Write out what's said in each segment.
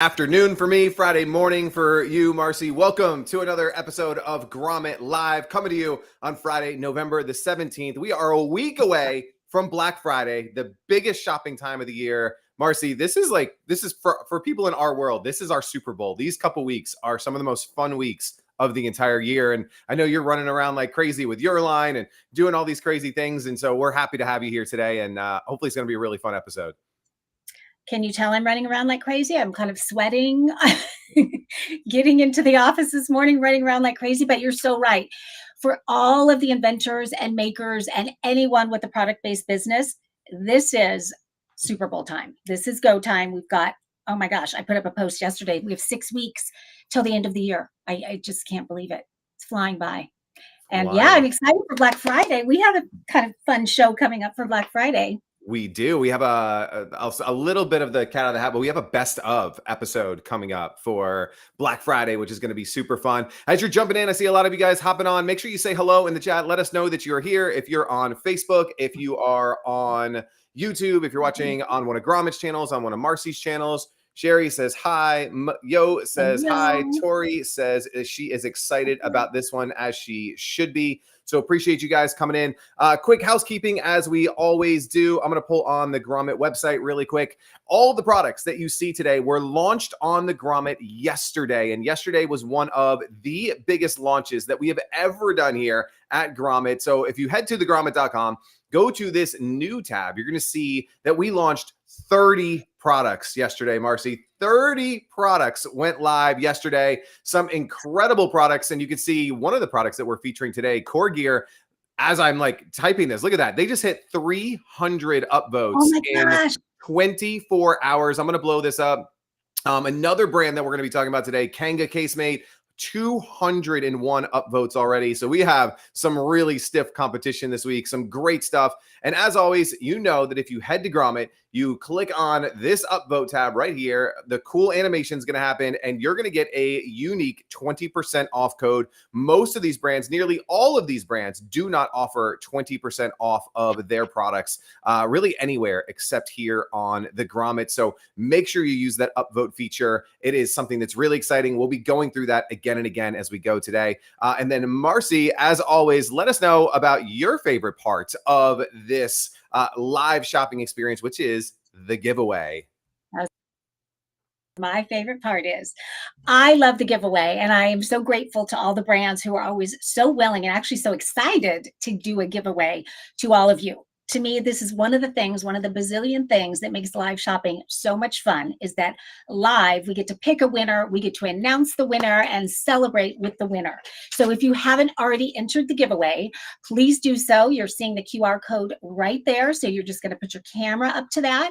Afternoon for me, Friday morning for you, Marcy. Welcome to another episode of Grommet Live, coming to you on Friday, November the 17th. We are a week away from Black Friday, the biggest shopping time of the year. Marcy, this is for people in our world, this is our Super Bowl. These couple weeks are some of the most fun weeks of the entire year. And I know you're running around like crazy with your line and doing all these crazy things. And so we're happy to have you here today. And hopefully it's going to be a really fun episode. Can you tell I'm running around like crazy? I'm kind of sweating, getting into the office this morning, running around like crazy. But you're so right. For all of the inventors and makers and anyone with a product-based business, this is Super Bowl time. This is go time. We've got, oh my gosh, I put up a post yesterday. We have 6 weeks till the end of the year. I just can't believe it. It's flying by. And yeah, I'm excited for Black Friday. We have a kind of fun show coming up for Black Friday. We do. We have a little bit of the cat out of the hat, but we have a best of episode coming up for Black Friday, which is going to be super fun. As you're jumping in, I see a lot of you guys hopping on. Make sure you say hello in the chat. Let us know that you're here. If you're on Facebook, if you are on YouTube, if you're watching on one of Grommet's channels, on one of Marcy's channels. Sherry says hi. Yo says hi. Tori says she is excited about this one, as she should be. So appreciate you guys coming in. Quick housekeeping, as we always do. I'm going to pull on the Grommet website really quick. All the products that you see today were launched on the Grommet yesterday. And yesterday was one of the biggest launches that we have ever done here at Grommet. So if you head to thegrommet.com, go to this new tab, you're going to see that we launched 30 products yesterday, Marcy. 30 products went live yesterday. Some incredible products. And you can see one of the products that we're featuring today, Core Gear. As I'm like typing this, look at that. They just hit 300 upvotes in 24 hours. I'm going to blow this up. Another brand that we're going to be talking about today, Kanga Casemate. 201 upvotes already. So we have some really stiff competition this week, some great stuff. And as always, you know that if you head to Grommet, you click on this upvote tab right here, the cool animation is going to happen and you're going to get a unique 20% off code. Most of these brands, nearly all of these brands, do not offer 20% off of their products really anywhere except here on the Grommet. So make sure you use that upvote feature. It is something that's really exciting. We'll be going through that again and again as we go today. And then Marcy, as always, let us know about your favorite part of this live shopping experience, which is the giveaway. My favorite part is I love the giveaway, and I am so grateful to all the brands who are always so willing and actually so excited to do a giveaway to all of you. To me, this is one of the things, one of the bazillion things that makes live shopping so much fun, is that live, we get to pick a winner, we get to announce the winner and celebrate with the winner. So if you haven't already entered the giveaway, please do so. You're seeing the QR code right there. So you're just going to put your camera up to that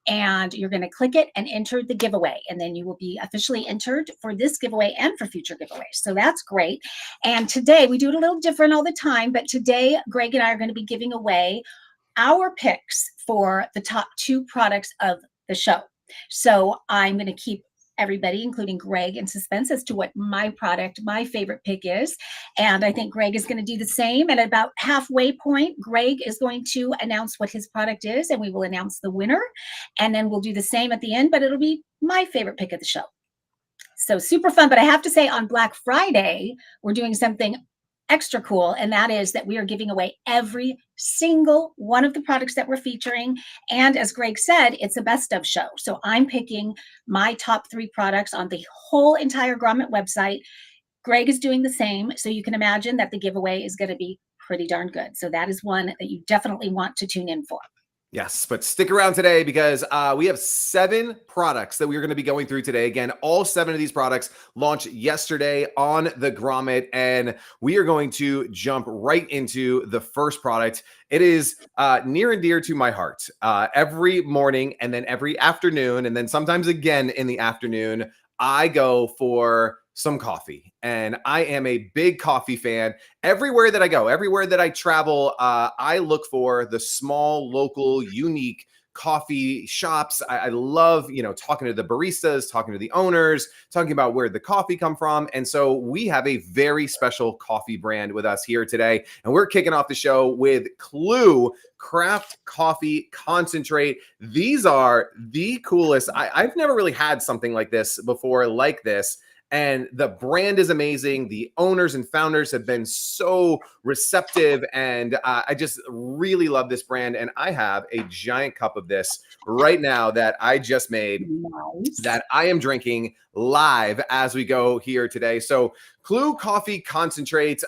and you're going to click it and enter the giveaway. And then you will be officially entered for this giveaway and for future giveaways. So that's great. And today, we do it a little different all the time, but today Greg and I are going to be giving away our picks for the top 2 products of the show. So I'm going to keep everybody, including Greg, in suspense as to what my favorite pick is. And I think Greg is going to do the same. And at about halfway point, Greg is going to announce what his product is, and we will announce the winner. And then we'll do the same at the end, but it'll be my favorite pick of the show. So super fun. But I have to say, on Black Friday, we're doing something extra cool, and that is that we are giving away every single one of the products that we're featuring. And as Greg said, it's a best of show. So I'm picking my top 3 products on the whole entire Grommet website. Greg is doing the same. So you can imagine that the giveaway is going to be pretty darn good. So that is one that you definitely want to tune in for. Yes, but stick around today because we have 7 products that we're going to be going through today. Again, all 7 of these products launched yesterday on the Grommet, and we are going to jump right into the first product. It is near and dear to my heart. Every morning and then every afternoon, and then sometimes again in the afternoon, I go for some coffee, and I am a big coffee fan. Everywhere that I go, everywhere that I travel, I look for the small, local, unique coffee shops. I love, talking to the baristas, talking to the owners, talking about where the coffee come from. And so we have a very special coffee brand with us here today. And we're kicking off the show with Clue Craft Coffee Concentrate. These are the coolest. I've never really had something like this before, like this. And the brand is amazing. The owners and founders have been so receptive. And I just really love this brand. And I have a giant cup of this right now that I just made, Nice. that I am drinking live as we go here today. So Clue Coffee Concentrate.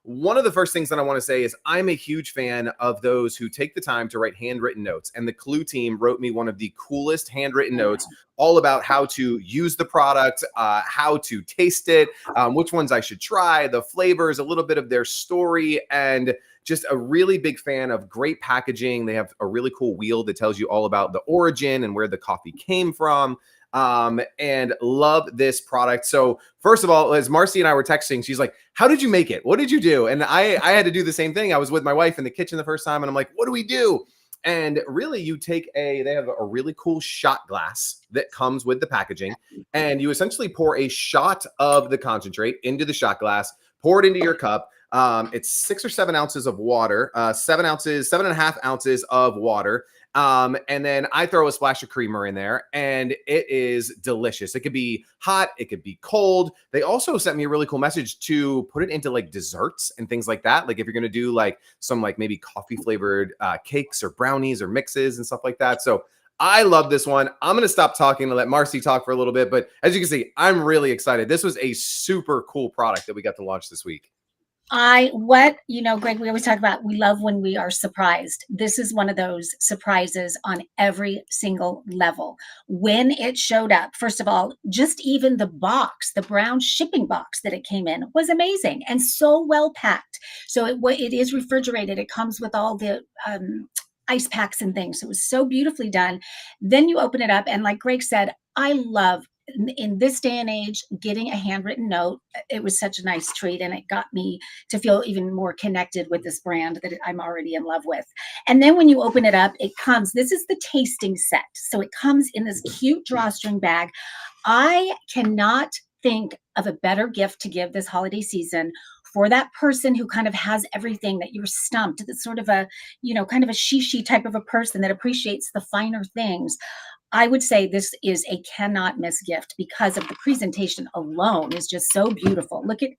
One of the first things that I want to say is I'm a huge fan of those who take the time to write handwritten notes. And the Clue team wrote me one of the coolest handwritten notes all about how to use the product, how to taste it, which ones I should try, the flavors, a little bit of their story, and just a really big fan of great packaging. They have a really cool wheel that tells you all about the origin and where the coffee came from. And love this product. So first of all, as Marcy and I were texting, she's like, how did you make it? What did you do? And I had to do the same thing. I was with my wife in the kitchen the first time and I'm like, what do we do? And really you take they have a really cool shot glass that comes with the packaging. And you essentially pour a shot of the concentrate into the shot glass, pour it into your cup. It's 6 or 7 ounces of water, 7.5 ounces of water. And then I throw a splash of creamer in there and it is delicious. It could be hot. It could be cold. They also sent me a really cool message to put it into like desserts and things like that. Like if you're going to do like some like maybe coffee flavored cakes or brownies or mixes and stuff like that. So I love this one. I'm going to stop talking to let Marcy talk for a little bit. But as you can see, I'm really excited. This was a super cool product that we got to launch this week. Greg, we always talk about, we love when we are surprised. This is one of those surprises on every single level. When it showed up, first of all, just even the box, the brown shipping box that it came in was amazing and so well packed. So it is refrigerated. It comes with all the ice packs and things. So it was so beautifully done. Then you open it up and like Greg said, I love in this day and age, getting a handwritten note, it was such a nice treat. And it got me to feel even more connected with this brand that I'm already in love with. And then when you open it up, this is the tasting set. So it comes in this cute drawstring bag. I cannot think of a better gift to give this holiday season for that person who kind of has everything, that you're stumped, that's sort of a, kind of a shishi type of a person that appreciates the finer things. I would say this is a cannot miss gift because of the presentation alone is just so beautiful. Look at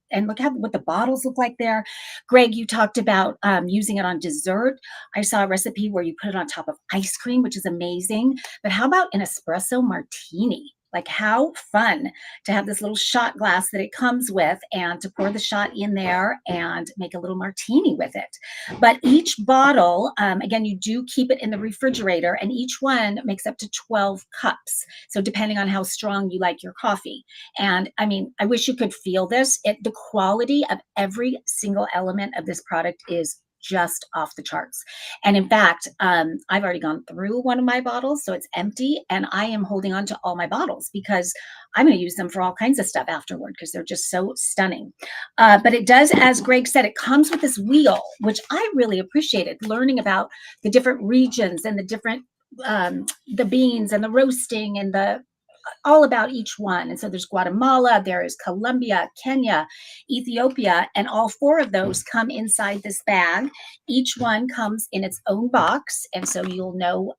what the bottles look like there. Greg, you talked about using it on dessert. I saw a recipe where you put it on top of ice cream, which is amazing. But how about an espresso martini? Like how fun to have this little shot glass that it comes with and to pour the shot in there and make a little martini with it. But each bottle, again, you do keep it in the refrigerator and each one makes up to 12 cups. So depending on how strong you like your coffee. And I mean, I wish you could feel this. The quality of every single element of this product is just off the charts. And in fact, I've already gone through one of my bottles, so it's empty, and I am holding on to all my bottles because I'm going to use them for all kinds of stuff afterward because they're just so stunning. But it does, as Greg said, it comes with this wheel, which I really appreciated, learning about the different regions and the different the beans and the roasting and all about each one. And so there's Guatemala, there is Colombia, Kenya, Ethiopia, and all 4 of those come inside this bag. Each one comes in its own box. And so you'll know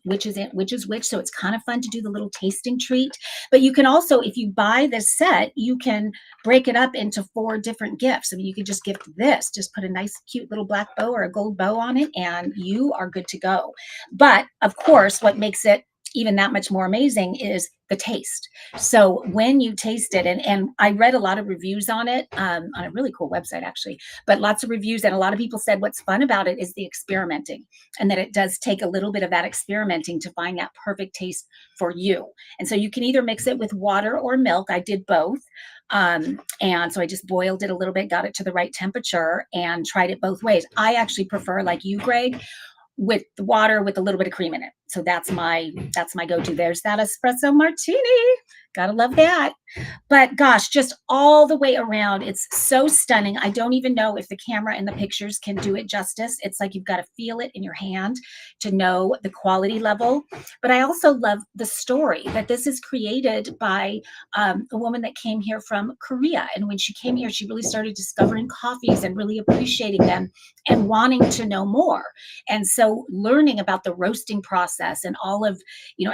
which is which. So it's kind of fun to do the little tasting treat. But you can also, if you buy this set, you can break it up into 4 different gifts. I mean, you could just gift this, just put a nice, cute little black bow or a gold bow on it, and you are good to go. But of course, what makes it even that much more amazing is the taste. So when you taste it, and I read a lot of reviews on it on a really cool website actually, but lots of reviews, and a lot of people said what's fun about it is the experimenting, and that it does take a little bit of that experimenting to find that perfect taste for you. And so you can either mix it with water or milk. I did both. And so I just boiled it a little bit, got it to the right temperature, and tried it both ways. I actually prefer, like you, Greg, with the water with a little bit of cream in it. So that's my go-to. There's that espresso martini. Gotta love that. But gosh, just all the way around, it's so stunning. I don't even know if the camera and the pictures can do it justice. It's like you've got to feel it in your hand to know the quality level. But I also love the story that this is created by a woman that came here from Korea. And when she came here, she really started discovering coffees and really appreciating them and wanting to know more. And so learning about the roasting process and all of,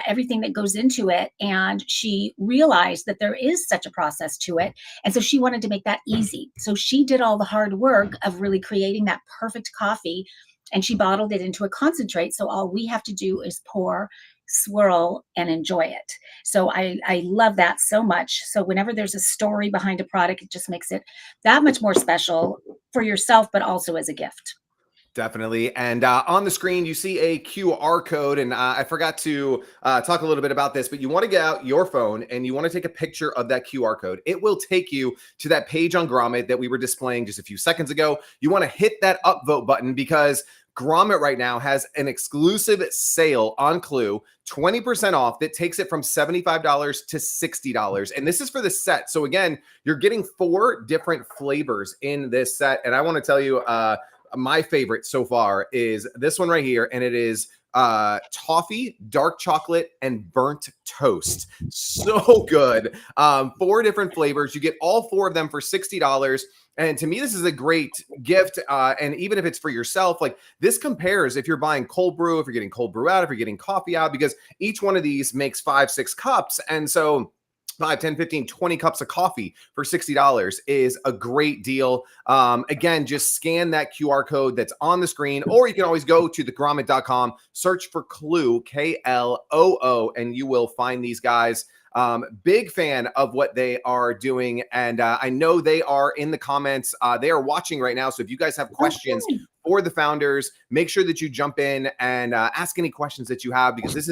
everything that goes into it. And she realized that there is such a process to it. And so she wanted to make that easy. So she did all the hard work of really creating that perfect coffee, and she bottled it into a concentrate. So all we have to do is pour, swirl, and enjoy it. So I love that so much. So whenever there's a story behind a product, it just makes it that much more special for yourself, but also as a gift. Definitely. And on the screen, you see a QR code. And I forgot to talk a little bit about this, but you want to get out your phone and you want to take a picture of that QR code. It will take you to that page on Grommet that we were displaying just a few seconds ago. You want to hit that upvote button because Grommet right now has an exclusive sale on Clue, 20% off that takes it from $75 to $60. And this is for the set. So again, you're getting 4 different flavors in this set. And I want to tell you, my favorite so far is this one right here, and it is toffee, dark chocolate, and burnt toast. So good. 4 different flavors. You get all 4 of them for $60. And to me, this is a great gift. And even if it's for yourself, like this compares if you're buying cold brew, if you're getting cold brew out, if you're getting coffee out, because each one of these makes 5, 6 cups. And so 5, 10, 15, 20 cups of coffee for $60 is a great deal. Again, just scan that QR code that's on the screen, or you can always go to thegrommet.com, search for Clue, KLOO, and you will find these guys. Big fan of what they are doing. And I know they are in the comments. They are watching right now. So if you guys have questions for the founders, make sure that you jump in and ask any questions that you have, because this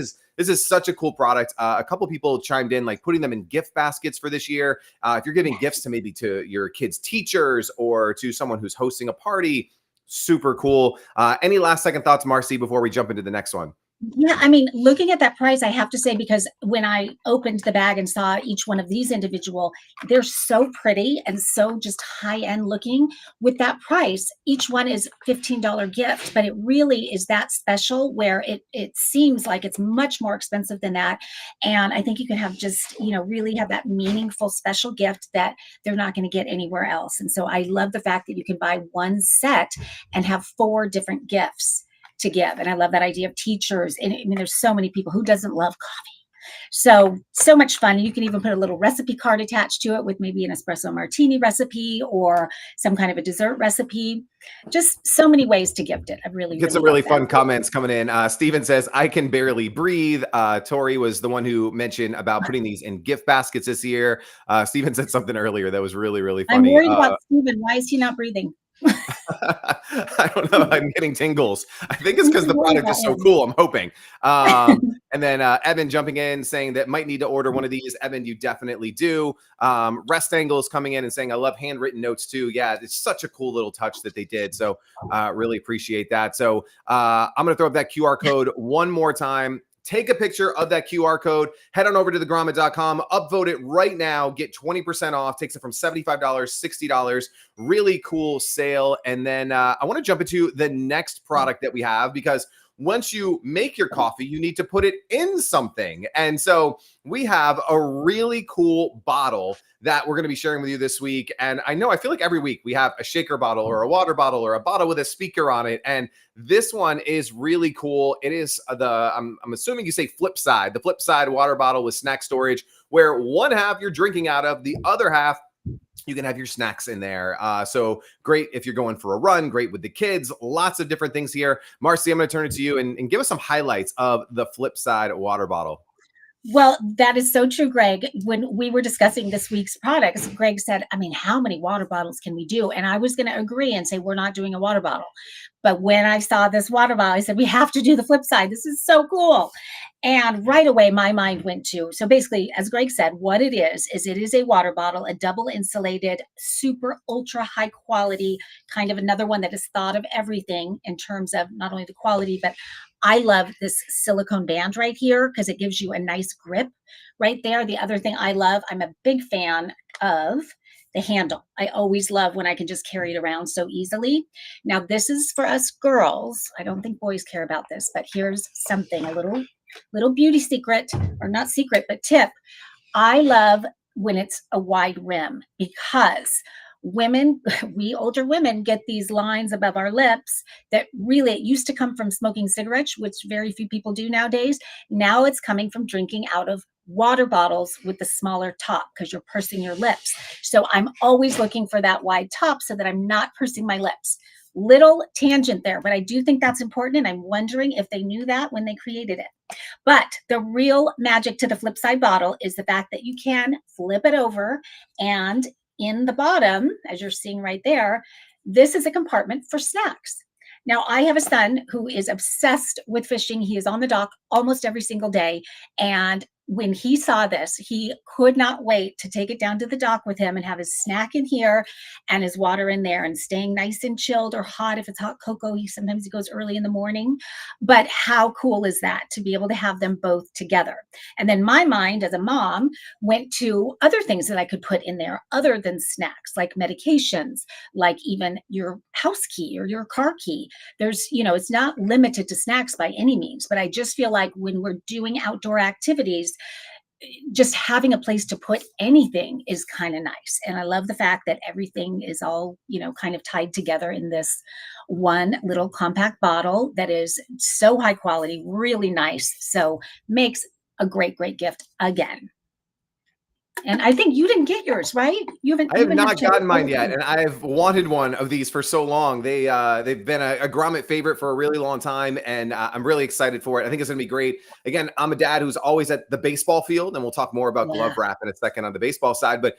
is such a cool product. A couple people chimed in, like putting them in gift baskets for this year. If you're giving gifts to maybe to your kids' teachers or to someone who's hosting a party, super cool. Any last second thoughts, Marcy, before we jump into the next one? Yeah, I mean, looking at that price, I have to say, because when I opened the bag and saw each one of these individual, they're so pretty and so just high end looking. With that price, each one is $15 gift, but it really is that special where it seems like it's much more expensive than that. And I think you can have just, really have that meaningful special gift that they're not going to get anywhere else. And so I love the fact that you can buy one set and have 4 different gifts to give. And I love that idea of teachers. And I mean, there's so many people who doesn't love coffee. So much fun. You can even put a little recipe card attached to it with maybe an espresso martini recipe or some kind of a dessert recipe. Just so many ways to gift it. I really, Get some really really love that. fun comments coming in. Steven says, I can barely breathe. Tori was the one who mentioned about putting these in gift baskets this year. Steven said something earlier that was really, really I'm funny. worried about Stephen. Why is he not breathing? I don't know. I'm getting tingles. I think it's I'm because the worried product about is so him. cool. I'm hoping. And then Evan jumping in saying that might need to order one of these. Evan, you definitely do. Rest Angles coming in and saying, I love handwritten notes too. Yeah, it's such a cool little touch that they did. So really appreciate that. So I'm going to throw up that QR code one more time. Take a picture of that QR code, head on over to thegrommet.com, upvote it right now, get 20% off, takes it from $75, $60. Really cool sale. And then I want to jump into the next product that we have, because once you make your coffee, you need to put it in something. And so we have a really cool bottle that we're going to be sharing with you this week. And I feel like every week we have a shaker bottle or a water bottle or a bottle with a speaker on it. And this one is really cool. It is I'm assuming you say flip side, the flip side water bottle with snack storage, where one half you're drinking out of, the other half you can have your snacks in there. So great if you're going for a run, great with the kids, lots of different things here. Marcy, I'm going to turn it to you and give us some highlights of the flip side water bottle. Well, that is so true, Greg. When we were discussing this week's products, Greg said, I mean, how many water bottles can we do? And I was going to agree and say, we're not doing a water bottle. But when I saw this water bottle, I said, we have to do the flip side. This is so cool. And right away, my mind went to, so basically, as Greg said, what it is it is a water bottle, a double insulated, super ultra high quality, kind of another one that has thought of everything in terms of not only the quality, but I love this silicone band right here because it gives you a nice grip right there. The other thing I love, I'm a big fan of the handle. I always love when I can just carry it around so easily. Now, this is for us girls. I don't think boys care about this, but here's something, a little beauty secret, or not secret, but tip. I love when it's a wide rim because women, we older women get these lines above our lips that really, it used to come from smoking cigarettes, which very few people do nowadays. Now it's coming from drinking out of water bottles with the smaller top because you're pursing your lips. So I'm always looking for that wide top so that I'm not pursing my lips. Little tangent there, but I do think that's important. And I'm wondering if they knew that when they created it. But the real magic to the flip side bottle is the fact that you can flip it over, and in the bottom, as you're seeing right there, this is a compartment for snacks. Now, I have a son who is obsessed with fishing. He is on the dock almost every single day. And when he saw this, he could not wait to take it down to the dock with him and have his snack in here and his water in there and staying nice and chilled or hot. If it's hot cocoa, sometimes he goes early in the morning. But how cool is that to be able to have them both together? And then my mind as a mom went to other things that I could put in there other than snacks, like medications, like even your house key or your car key. There's, it's not limited to snacks by any means, but I just feel like when we're doing outdoor activities, just having a place to put anything is kind of nice. And I love the fact that everything is all, kind of tied together in this one little compact bottle that is so high quality, really nice. So makes a great, great gift again. And I think you didn't get yours, right? I have not gotten mine yet, and I've wanted one of these for so long. They've been a Grommet favorite for a really long time, and I'm really excited for it. I think it's going to be great. Again, I'm a dad who's always at the baseball field, and we'll talk more about glove wrap in a second on the baseball side. But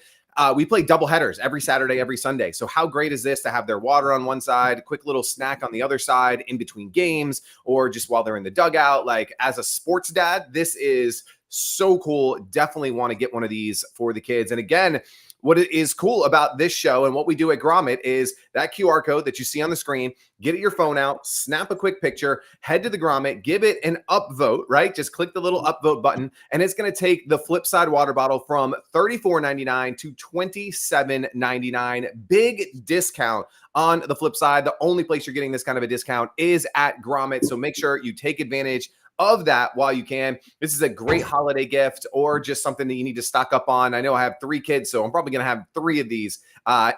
we play double headers every Saturday, every Sunday. So how great is this to have their water on one side, a quick little snack on the other side in between games, or just while they're in the dugout? Like, as a sports dad, this is so cool. Definitely want to get one of these for the kids. And again, what is cool about this show and what we do at Grommet is that QR code that you see on the screen. Get your phone out, snap a quick picture, head to the Grommet, give it an upvote, right? Just click the little upvote button, and it's going to take the Flipside water bottle from $34.99 to $27.99. Big discount on the flip side. The only place you're getting this kind of a discount is at Grommet. So make sure you take advantage of that while you can. This is a great holiday gift or just something that you need to stock up on. I know I have 3 kids, so I'm probably going to have 3 of these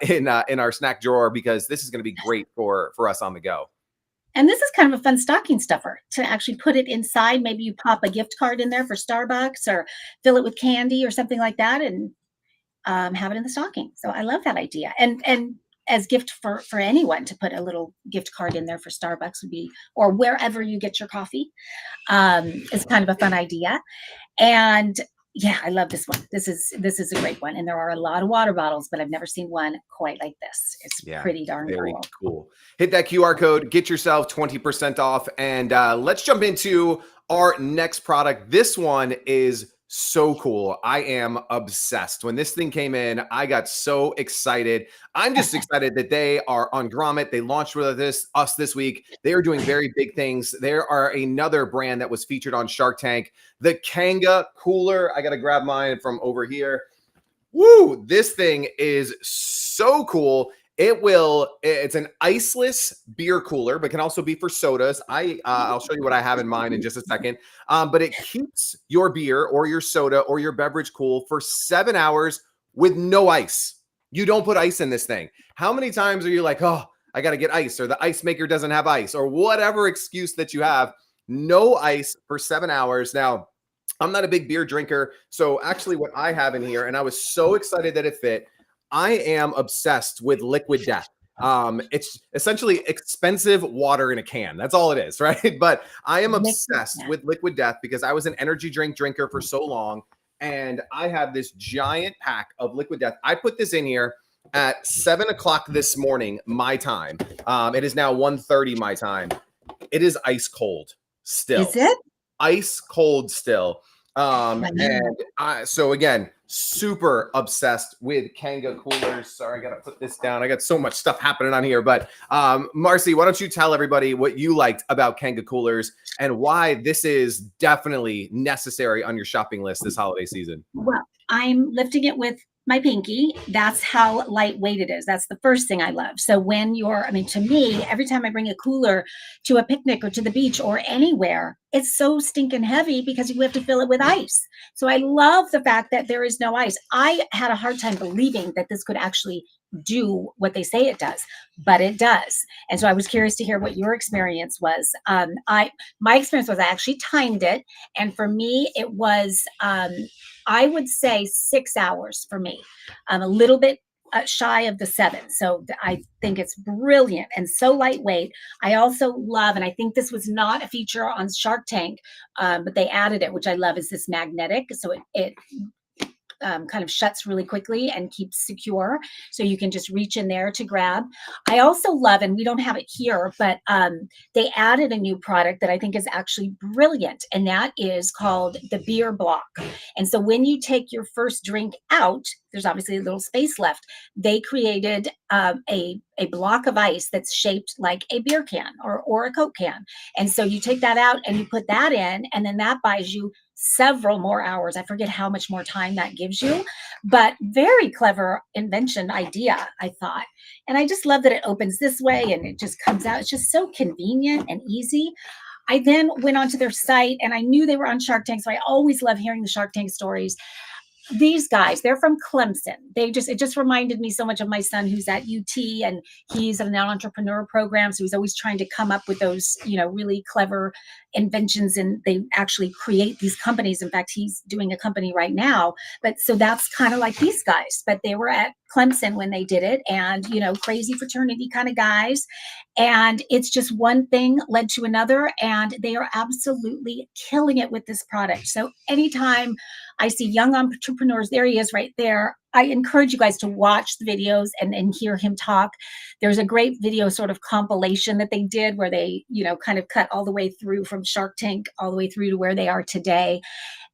in our snack drawer because this is going to be great for us on the go. And this is kind of a fun stocking stuffer to actually put it inside. Maybe you pop a gift card in there for Starbucks or fill it with candy or something like that and have it in the stocking. So I love that idea. And as gift for anyone to put a little gift card in there for Starbucks would be, or wherever you get your coffee, is kind of a fun idea. And yeah, I love this one. This is a great one. And there are a lot of water bottles, but I've never seen one quite like this. It's pretty darn cool. Hit that QR code, get yourself 20% off. And let's jump into our next product. This one is so cool. I am obsessed. When this thing came in, I got so excited. I'm just excited that they are on Grommet. They launched with us this week. They are doing very big things. There are another brand that was featured on Shark Tank, the Kanga cooler. I got to grab mine from over here. Woo! This thing is so cool. It's an iceless beer cooler, but can also be for sodas. I'll show you what I have in mind in just a second. But it keeps your beer or your soda or your beverage cool for 7 hours with no ice. You don't put ice in this thing. How many times are you like, oh, I got to get ice, or the ice maker doesn't have ice, or whatever excuse that you have? No ice for 7 hours. Now, I'm not a big beer drinker. So actually what I have in here, and I was so excited that it fit, I am obsessed with Liquid Death. It's essentially expensive water in a can. That's all it is, right? But I am obsessed with Liquid Death because I was an energy drink drinker for so long. And I have this giant pack of Liquid Death. I put this in here at 7 o'clock this morning, my time. It is now 1:30 my time. It is ice cold still. Is it? Ice cold still. So again, super obsessed with Kanga coolers. Sorry, I gotta put this down. I got so much stuff happening on here. But Marcy, why don't you tell everybody what you liked about Kanga coolers and why this is definitely necessary on your shopping list this holiday season? Well, I'm lifting it with my pinky. That's how lightweight it is. That's the first thing I love. So when I mean, to me, every time I bring a cooler to a picnic or to the beach or anywhere, it's so stinking heavy because you have to fill it with ice. So I love the fact that there is no ice. I had a hard time believing that this could actually do what they say it does, but it does. And so I was curious to hear what your experience was. My experience was I actually timed it, and for me, it was I would say 6 hours for me, a little bit shy of the 7. So I think it's brilliant and so lightweight. I also love, and I think this was not a feature on Shark Tank, but they added it, which I love, is this magnetic. So it kind of shuts really quickly and keeps secure. So you can just reach in there to grab. I also love, and we don't have it here, but they added a new product that I think is actually brilliant. And that is called the beer block. And so when you take your first drink out, there's obviously a little space left. They created a block of ice that's shaped like a beer can or a Coke can. And so you take that out and you put that in, and then that buys you several more hours. I forget how much more time that gives you, but very clever invention idea, I thought. And I just love that it opens this way and it just comes out. It's just so convenient and easy. I then went onto their site and I knew they were on Shark Tank. So I always love hearing the Shark Tank stories. These guys, they're from Clemson. It just reminded me so much of my son who's at UT, and he's in an entrepreneur program. So he's always trying to come up with those, really clever inventions, and they actually create these companies. In fact, he's doing a company right now. But so that's kind of like these guys, but they were at Clemson when they did it, and crazy fraternity kind of guys. And it's just one thing led to another, and they are absolutely killing it with this product. So anytime I see young entrepreneurs, there he is right there, I encourage you guys to watch the videos and hear him talk. There's a great video sort of compilation that they did where they, kind of cut all the way through from Shark Tank all the way through to where they are today.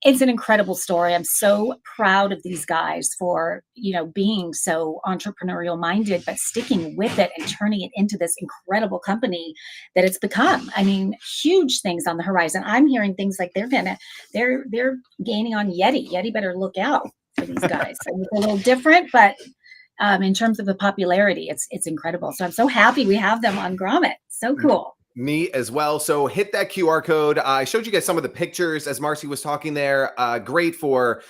It's an incredible story. I'm so proud of these guys for, being so entrepreneurial minded, but sticking with it and turning it into this incredible company that it's become. I mean, huge things on the horizon. I'm hearing things like they're gaining on Yeti. Yeti better look out for these guys. So it's a little different, but in terms of the popularity, it's incredible. So I'm so happy we have them on Grommet. So cool. Me as well. So hit that QR code. I showed you guys some of the pictures as Marcy was talking there. Great for,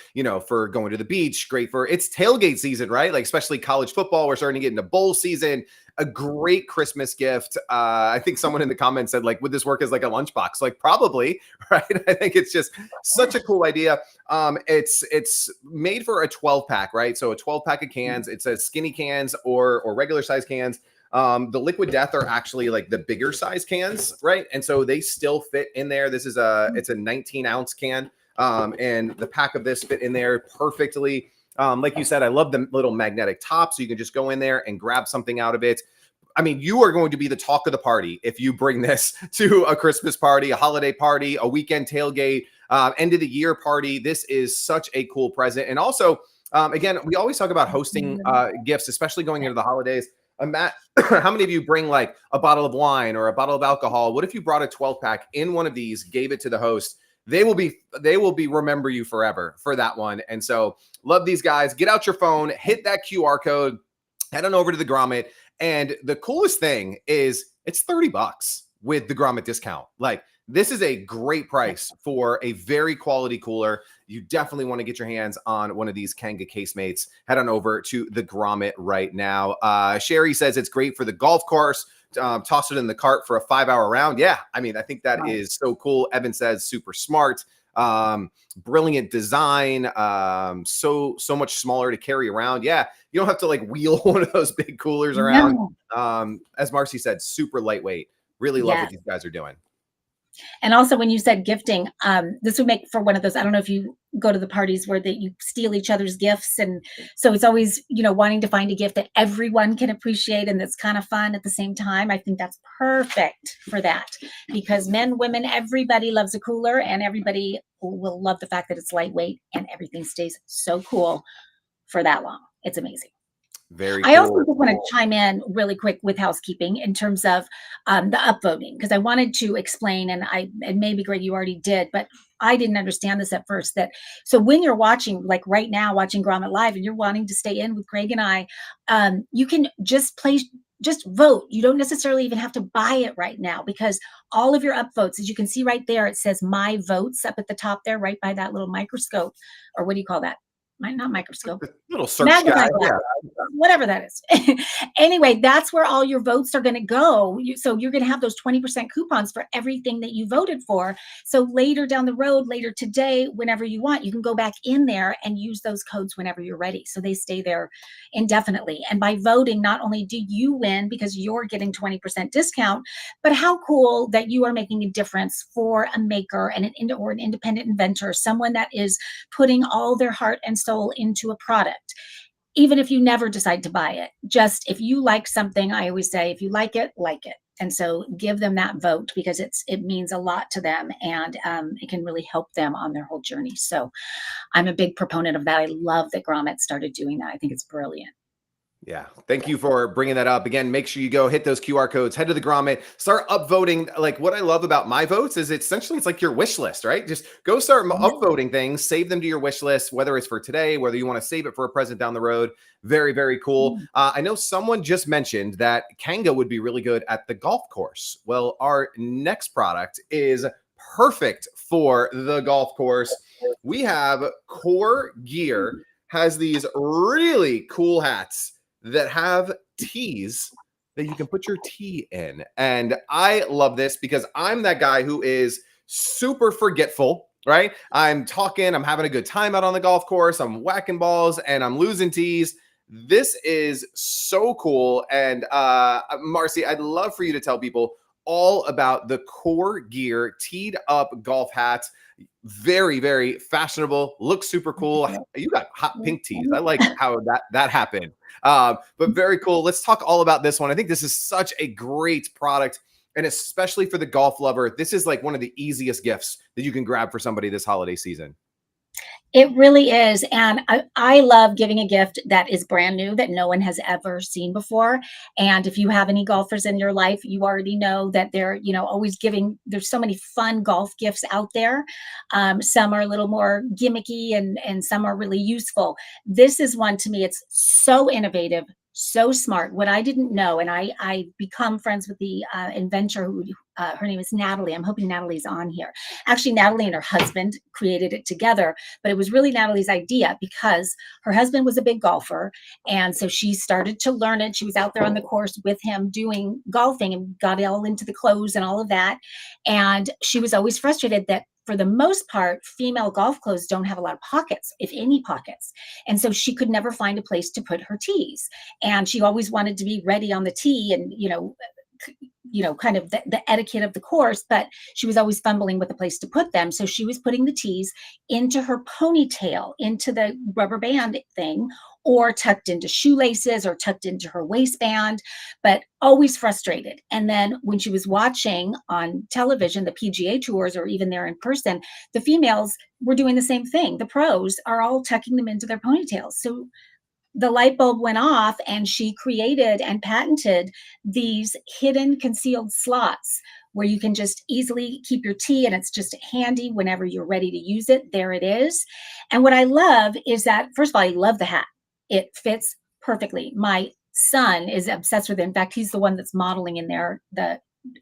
for going to the beach. Great for, it's tailgate season, right? Like, especially college football. We're starting to get into bowl season. A great Christmas gift. I think someone in the comments said, like, would this work as like a lunchbox? Like, probably, right? I think it's just such a cool idea. It's made for a 12 pack, right? So a 12 pack of cans. It says skinny cans or regular size cans. The Liquid Death are actually like the bigger size cans, right? And so they still fit in there. This is it's a 19-ounce can, and the pack of this fit in there perfectly. Like you said, I love the little magnetic top, so you can just go in there and grab something out of it. I mean, you are going to be the talk of the party if you bring this to a Christmas party, a holiday party, a weekend tailgate, end of the year party. This is such a cool present. And also, again, we always talk about hosting gifts, especially going into the holidays. Matt, how many of you bring like a bottle of wine or a bottle of alcohol? What if you brought a 12 pack in one of these, gave it to the host? They will be remember you forever for that one. And so love these guys. Get out your phone, hit that QR code, head on over to the Grommet. And the coolest thing is it's $30 with the Grommet discount. Like, this is a great price for a very quality cooler. You definitely want to get your hands on one of these Kanga casemates. Head on over to the Grommet right now. Sherry says it's great for the golf course. Toss it in the cart for a 5-hour round. Yeah, I mean, I think that is so cool. Evan says super smart. Brilliant design. So much smaller to carry around. Yeah, you don't have to like wheel one of those big coolers around. As Marcy said, super lightweight. Really love what these guys are doing. And also when you said gifting, this would make for one of those, I don't know if you go to the parties where that you steal each other's gifts. And so it's always, wanting to find a gift that everyone can appreciate and that's kind of fun at the same time. I think that's perfect for that because men, women, everybody loves a cooler and everybody will love the fact that it's lightweight and everything stays so cool for that long. It's amazing. Very I also cool. just want to chime in really quick with housekeeping in terms of the upvoting because I wanted to explain, and maybe Greg, you already did, but I didn't understand this at first. That so when you're watching, like right now, watching Grommet Live, and you're wanting to stay in with Greg and I, you can just vote. You don't necessarily even have to buy it right now because all of your upvotes, as you can see right there, it says "My Votes" up at the top there, right by that little microscope, or what do you call that? Not microscope, Little search guide. magnifying glass, whatever that is. Anyway, that's where all your votes are going to go. So you're going to have those 20% coupons for everything that you voted for. So later down the road, later today, whenever you want, you can go back in there and use those codes whenever you're ready. So they stay there indefinitely. And by voting, not only do you win because you're getting 20% discount, but how cool that you are making a difference for a maker and or an independent inventor, someone that is putting all their heart and soul into a product. Even if you never decide to buy it, just if you like something, I always say, if you like it, like it. And so give them that vote because it means a lot to them and it can really help them on their whole journey. So I'm a big proponent of that. I love that Grommet started doing that. I think it's brilliant. Yeah. Thank you for bringing that up. Again, make sure you go hit those QR codes, head to the Grommet, start upvoting. Like what I love about my votes is it's like your wish list, right? Just go start upvoting things, save them to your wish list, whether it's for today, whether you want to save it for a present down the road. Very, very cool. I know someone just mentioned that Kanga would be really good at the golf course. Well, our next product is perfect for the golf course. We have Core Gear has these really cool hats that have teas that you can put your tea in. And I love this because I'm that guy who is super forgetful, right? I'm talking, I'm having a good time out on the golf course, I'm whacking balls and I'm losing tees. This is so cool. And Marcy, I'd love for you to tell people all about the Core Gear teed up golf hats. Very, very fashionable, looks super cool. You got hot pink tees. I like how that happened. But very cool. Let's talk all about this one. I think this is such a great product. And especially for the golf lover, this is like one of the easiest gifts that you can grab for somebody this holiday season. It really is. And I love giving a gift that is brand new that no one has ever seen before. And if you have any golfers in your life, you already know that they're, always giving, there's so many fun golf gifts out there. Some are a little more gimmicky and some are really useful. This is one to me, it's so innovative, so smart. What I didn't know, and I become friends with the inventor who her name is Natalie. I'm hoping Natalie's on here. Actually, Natalie and her husband created it together, but it was really Natalie's idea because her husband was a big golfer. And so she started to learn it. She was out there on the course with him doing golfing and got all into the clothes and all of that. And she was always frustrated that for the most part, female golf clothes don't have a lot of pockets, if any pockets. And so she could never find a place to put her tees. And she always wanted to be ready on the tee and, kind of the etiquette of the course, but she was always fumbling with a place to put them. So she was putting the tees into her ponytail, into the rubber band thing, or tucked into shoelaces or tucked into her waistband, but always frustrated. And then when she was watching on television, the PGA tours, or even there in person, the females were doing the same thing. The pros are all tucking them into their ponytails. So the light bulb went off and she created and patented these hidden concealed slots where you can just easily keep your tea and it's just handy whenever you're ready to use it. There it is. And what I love is that, first of all, I love the hat. It fits perfectly. My son is obsessed with it. In fact, he's the one that's modeling in there,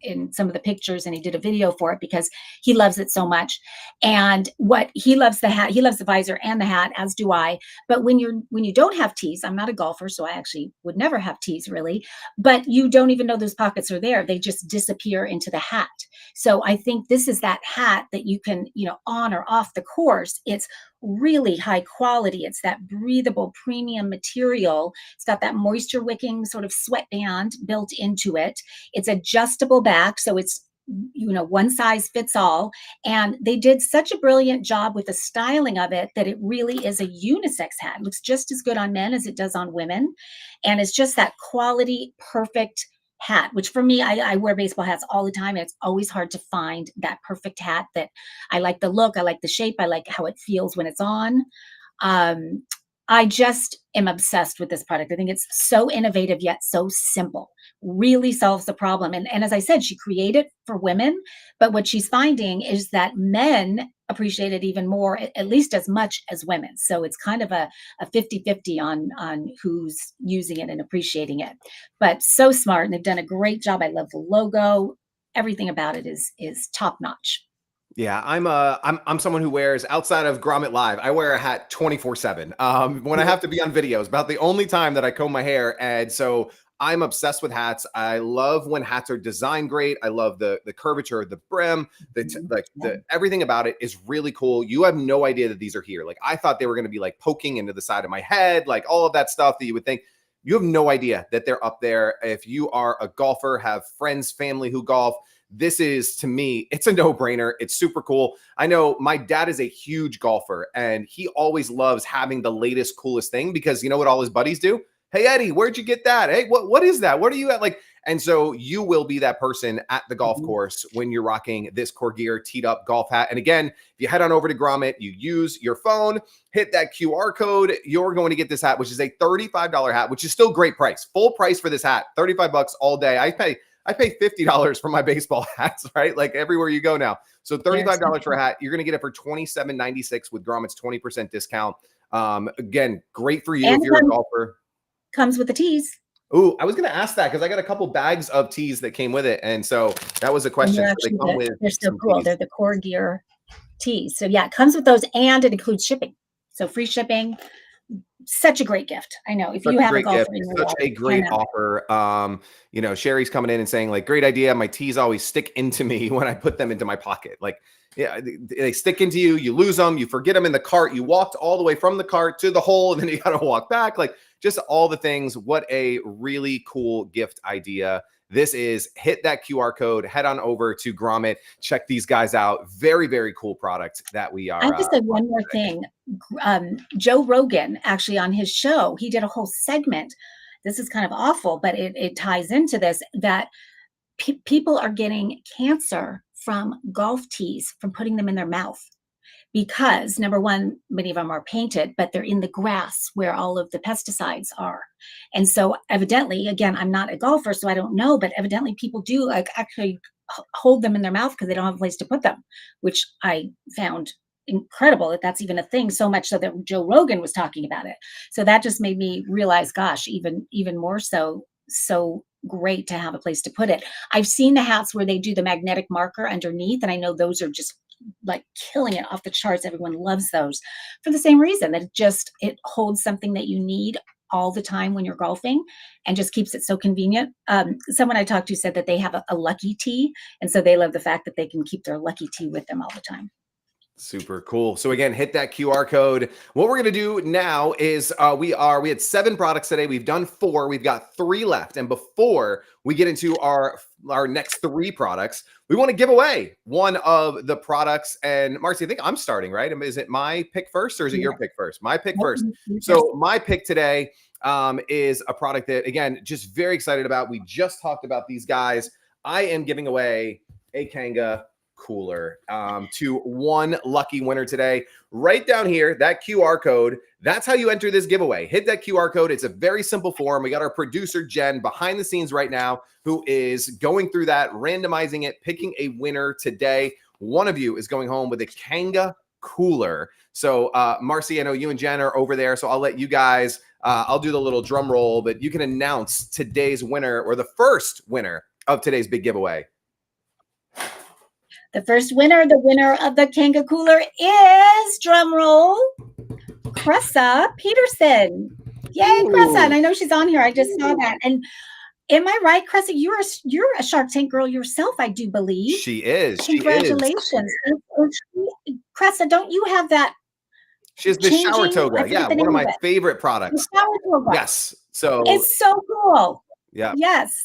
in some of the pictures, and he did a video for it because he loves it so much. And what he loves the hat, he loves the visor and the hat, as do I. But when you don't have tees, I'm not a golfer, so I actually would never have tees really, but you don't even know those pockets are there. They just disappear into the hat. So I think this is that hat that you can, on or off the course. It's really high quality. It's that breathable premium material. It's got that moisture wicking sort of sweatband built into it. It's adjustable back, so it's one size fits all. And they did such a brilliant job with the styling of it that it really is a unisex hat. It looks just as good on men as it does on women. And it's just that quality, perfect hat, which for me, I wear baseball hats all the time. And it's always hard to find that perfect hat that I like the look, I like the shape, I like how it feels when it's on. Um, I just am obsessed with this product. I think it's so innovative yet so simple. Really solves the problem. And as I said, she created for women, but what she's finding is that men appreciate it even more, at least as much as women. So it's kind of a 50-50 on who's using it and appreciating it. But so smart, and they've done a great job. I love the logo. Everything about it is top notch. Yeah, I'm someone who wears, outside of Grommet Live, I wear a hat 24/7. When I have to be on videos, about the only time that I comb my hair. And so I'm obsessed with hats. I love when hats are designed great. I love the curvature of the brim, the everything about it is really cool. You have no idea that these are here. Like, I thought they were going to be like poking into the side of my head, like all of that stuff that you would think. You have no idea that they're up there. If you are a golfer, have friends, family who golf, this is, to me, it's a no-brainer. It's super cool. I know my dad is a huge golfer, and he always loves having the latest, coolest thing, because you know what all his buddies do? Hey, Eddie, where'd you get that? Hey, what is that? What are you at? Like, and so you will be that person at the golf course when you're rocking this Core Gear teed up golf hat. And again, if you head on over to Grommet, you use your phone, hit that QR code, you're going to get this hat, which is a $35 hat, which is still great price. Full price for this hat, $35 all day. I pay $50 for my baseball hats, right? Like, everywhere you go now. So $35 for a hat. You're going to get it for $27.96 with Grommet's 20% discount. Again, great for you if you're a golfer. Comes with the tees. Oh, I was going to ask that because I got a couple bags of tees that came with it. And so that was a question. They're so cool. Tees. They're the Core Gear tees. So yeah, it comes with those, and it includes shipping. So free shipping. Such a great gift. I know if you have a golfer in your such a great offer. Sherry's coming in and saying, like, great idea. My tees always stick into me when I put them into my pocket. Like, yeah, they stick into you. You lose them. You forget them in the cart. You walked all the way from the cart to the hole, and then you got to walk back. Like, just all the things. What a really cool gift idea. This is, hit that QR code, head on over to Grommet, check these guys out. Very, very cool product that we are. I have to say one more thing. Joe Rogan, actually, on his show, he did a whole segment. This is kind of awful, but it ties into this, that people are getting cancer from golf tees, from putting them in their mouth. Because number one, many of them are painted, but they're in the grass where all of the pesticides are. And so evidently, again, I'm not a golfer, so I don't know, but evidently people do actually hold them in their mouth because they don't have a place to put them, which I found incredible that that's even a thing, so much so that Joe Rogan was talking about it. So that just made me realize, gosh, even more so great to have a place to put it. I've seen the hats where they do the magnetic marker underneath, and I know those are just like killing it off the charts. Everyone loves those for the same reason, that it holds something that you need all the time when you're golfing, and just keeps it so convenient. Someone I talked to said that they have a lucky tee, and so they love the fact that they can keep their lucky tee with them all the time. Super cool. So again, hit that QR code. What we're going to do now is we had 7 products today. We've done 4. We've got 3 left. And before we get into our next 3 products, we want to give away one of the products. And Marcy, I think I'm starting, right? Is it my pick first, or is it your pick first? My pick first. So my pick today is a product that, again, just very excited about. We just talked about these guys. I am giving away a Kanga cooler to one lucky winner today. Right down here, that QR code, that's how you enter this giveaway. Hit that QR code. It's a very simple form. We got our producer Jen behind the scenes right now, who is going through that, randomizing it, picking a winner today. One of you is going home with a Kanga cooler. So Marcy, I know you and Jen are over there, so I'll let you guys, I'll do the little drum roll, but you can announce today's winner, or the first winner of today's big giveaway. The first winner, the winner of the Kanga cooler, is, drum roll, Cressa Peterson. Yay, Cressa. And I know she's on here. I just saw that. And am I right, Cressa? You're a Shark Tank girl yourself, I do believe. She is. Congratulations. Cressa, don't you have that? She has the shower toga. Yeah, one of my favorite products. The shower toga. Yes. So it's so cool. Yeah. Yes.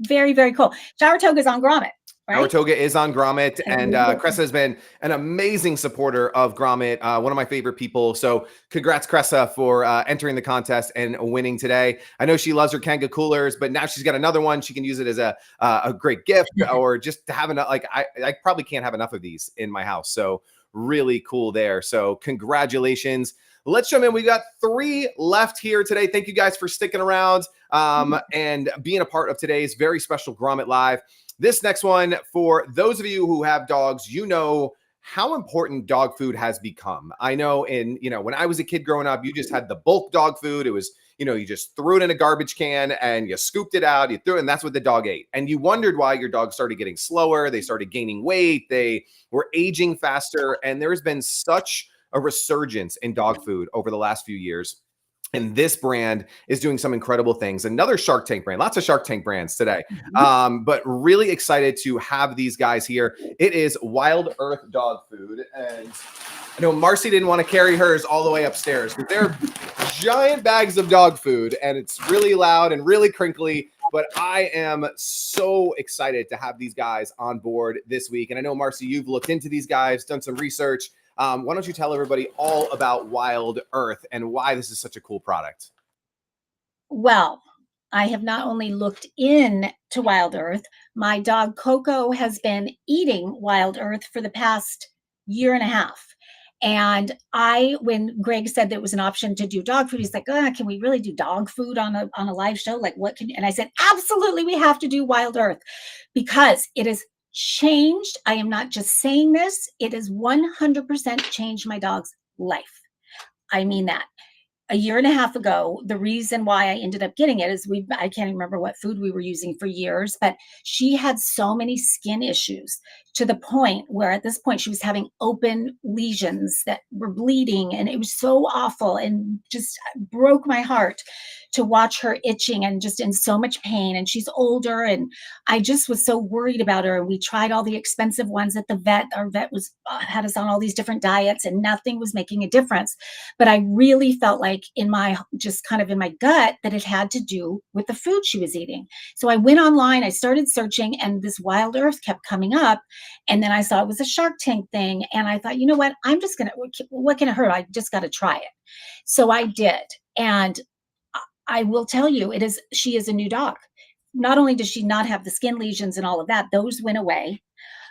Very, very cool. Shower toga is on Grommet. right? Toga is on Grommet, and Cressa has been an amazing supporter of Grommet, one of my favorite people. So congrats, Cressa, for entering the contest and winning today. I know she loves her Kanga coolers, but now she's got another one. She can use it as a great gift, or just to have enough. Like I probably can't have enough of these in my house. So really cool there. So congratulations. Let's jump in. We got 3 left here today. Thank you guys for sticking around and being a part of today's very special Grommet Live. This next one, for those of you who have dogs, you know how important dog food has become. I know when I was a kid growing up, you just had the bulk dog food. It was, you just threw it in a garbage can and you scooped it out, you threw it, and that's what the dog ate. And you wondered why your dog started getting slower. They started gaining weight. They were aging faster. And there has been such a resurgence in dog food over the last few years. And this brand is doing some incredible things. Another Shark Tank brand, lots of Shark Tank brands today. But really excited to have these guys here. It is Wild Earth Dog Food. And I know Marcy didn't want to carry hers all the way upstairs because they're giant bags of dog food and it's really loud and really crinkly. But I am so excited to have these guys on board this week. And I know, Marcy, you've looked into these guys, done some research. Why don't you tell everybody all about Wild Earth and why this is such a cool product? Well, I have not only looked in to Wild Earth, my dog Coco has been eating Wild Earth for the past year and a half. And when Greg said there was an option to do dog food, he's like, can we really do dog food on a live show? Like, and I said, absolutely, we have to do Wild Earth because it has changed. I am not just saying this. It has 100% changed my dog's life. I mean that. A year and a half ago, the reason why I ended up getting it is I can't remember what food we were using for years, but she had so many skin issues to the point where at this point she was having open lesions that were bleeding, and it was so awful and just broke my heart to watch her itching and just in so much pain. And she's older, and I just was so worried about her. And we tried all the expensive ones at the vet. Our vet had us on all these different diets, and nothing was making a difference. But I really felt like in my gut that it had to do with the food she was eating. So I went online, I started searching, and this Wild Earth kept coming up. And then I saw it was a Shark Tank thing. And I thought, you know what? What can it hurt? I just got to try it. So I did. And I will tell you, she is a new dog. Not only does she not have the skin lesions and all of that, those went away.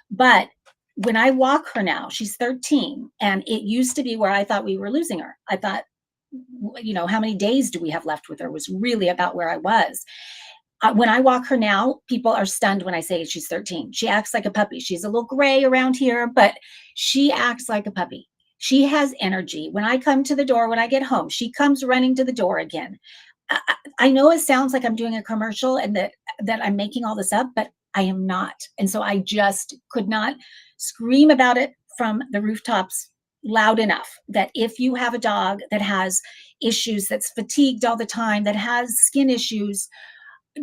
But when I walk her now, she's 13. And it used to be where I thought we were losing her. I thought, how many days do we have left with her was really about where I was. When I walk her now, people are stunned when I say she's 13. She acts like a puppy. She's a little gray around here, but she acts like a puppy. She has energy. When I come to the door, when I get home, she comes running to the door again. I know it sounds like I'm doing a commercial and that I'm making all this up, but I am not. And so I just could not scream about it from the rooftops loud enough that if you have a dog that has issues, that's fatigued all the time, that has skin issues,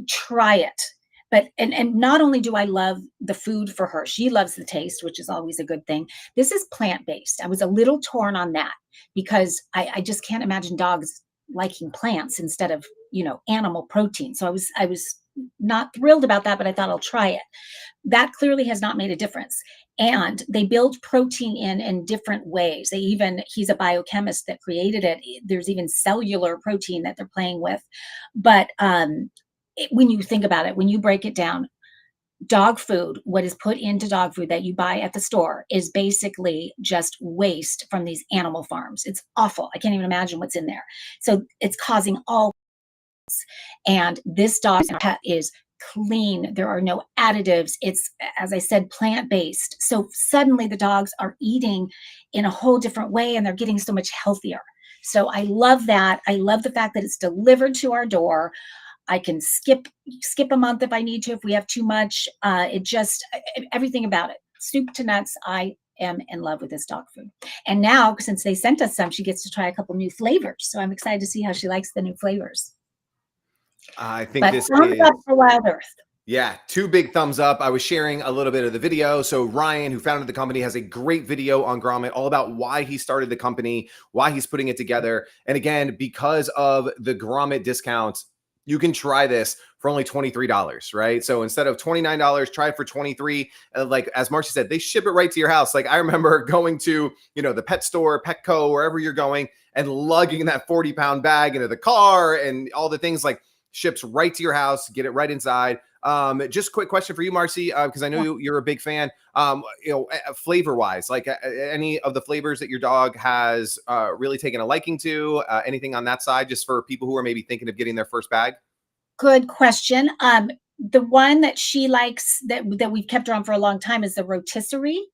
try it. But and not only do I love the food for her, she loves the taste, which is always a good thing. This is plant-based. I was a little torn on that because I just can't imagine dogs liking plants instead of animal protein. So I was not thrilled about that, but I thought I'll try it. That clearly has not made a difference. And they build protein in different ways. He's a biochemist that created it. There's even cellular protein that they're playing with. But when you think about it, when you break it down, dog food, what is put into dog food that you buy at the store is basically just waste from these animal farms. It's awful. I can't even imagine what's in there. So it's causing all. And this dog's pet is clean. There are no additives. It's, as I said, plant-based. So suddenly the dogs are eating in a whole different way and they're getting so much healthier. So I love that. I love the fact that it's delivered to our door. I can skip a month if I need to, if we have too much. Everything about it, soup to nuts. I am in love with this dog food. And now, since they sent us some, she gets to try a couple new flavors. So I'm excited to see how she likes the new flavors. I think this thumbs up for Wild Earth. Yeah, 2 big thumbs up. I was sharing a little bit of the video. So Ryan, who founded the company, has a great video on Grommet all about why he started the company, why he's putting it together. And again, because of the Grommet discounts, you can try this for only $23, right? So instead of $29, try it for 23. Like as Marcy said, they ship it right to your house. Like I remember going to, the pet store, Petco, wherever you're going, and lugging that 40-pound bag into the car and all the things, like ships right to your house, get it right inside. Just quick question for you, Marcy, because I know you're a big fan. Flavor wise, like any of the flavors that your dog has really taken a liking to, anything on that side, just for people who are maybe thinking of getting their first bag? Good question. The one that she likes that we've kept her on for a long time is the rotisserie.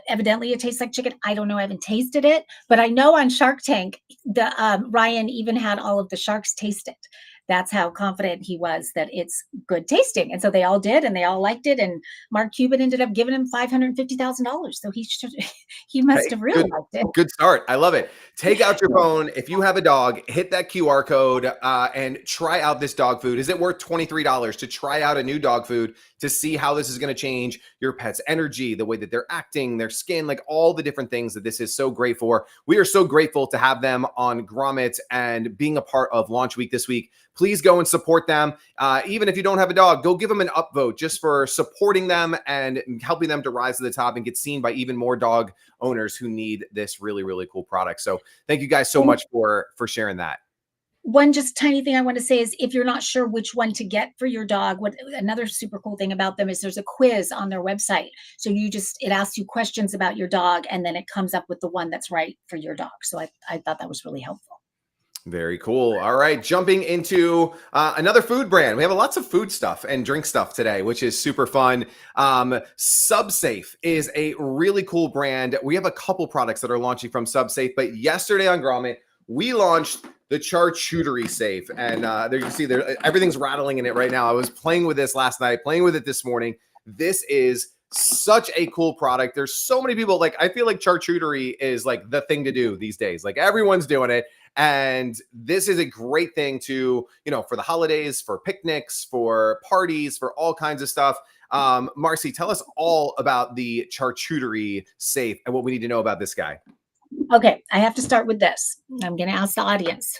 Evidently, it tastes like chicken. I don't know. I haven't tasted it, but I know on Shark Tank, the Ryan even had all of the sharks taste it. That's how confident he was that it's good tasting, and so they all did, and they all liked it. And Mark Cuban ended up giving him $550,000. So he must Hey, have really liked it. good start. I love it. Take out your phone. If you have a dog, hit that QR code and try out this dog food. Is it worth $23 to try out a new dog food to see how this is going to change your pet's energy, the way that they're acting, their skin, like all the different things that this is so great for? We are so grateful to have them on Grommet and being a part of launch week this week. Please go and support them. Even if you don't have a dog, go give them an upvote just for supporting them and helping them to rise to the top and get seen by even more dog owners who need this really, really cool product. So thank you guys so much for sharing that. One just tiny thing I want to say is, if you're not sure which one to get for your dog, another super cool thing about them is there's a quiz on their website. So it asks you questions about your dog, and then it comes up with the one that's right for your dog. So I thought that was really helpful. Very cool. All right. Jumping into another food brand. We have lots of food stuff and drink stuff today, which is super fun. SubSafe is a really cool brand. We have a couple products that are launching from SubSafe, but yesterday on Grommet, we launched the charcuterie safe. And there you can see everything's rattling in it right now. I was playing with this last night, playing with it this morning. This is such a cool product. There's so many people, like, I feel like charcuterie is like the thing to do these days. Like everyone's doing it. And this is a great thing to, for the holidays, for picnics, for parties, for all kinds of stuff. Marcy, tell us all about the charcuterie safe and what we need to know about this guy. Okay, I have to start with this. I'm going to ask the audience.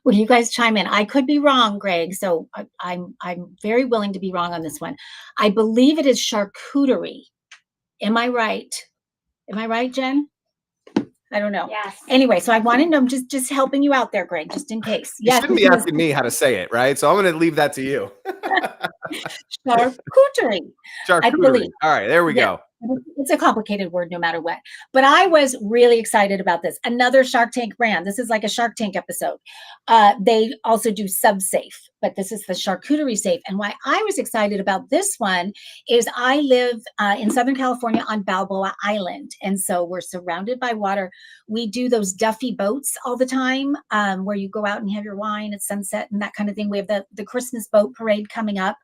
Will you guys chime in? I could be wrong, Greg. So I'm very willing to be wrong on this one. I believe it is charcuterie. Am I right? Am I right, Jen? I don't know. Yes. Anyway, so I want to know, just helping you out there, Greg, just in case. You shouldn't be asking me how to say it, right? So I'm going to leave that to you. Charcuterie. I believe. All right, there we go. It's a complicated word no matter what. But I was really excited about this. Another Shark Tank brand. This is like a Shark Tank episode. They also do SubSafe, but this is the charcuterie safe. And why I was excited about this one is I live in Southern California on Balboa Island. And so we're surrounded by water. We do those Duffy boats all the time, where you go out and have your wine at sunset and that kind of thing. We have the Christmas boat parade coming up,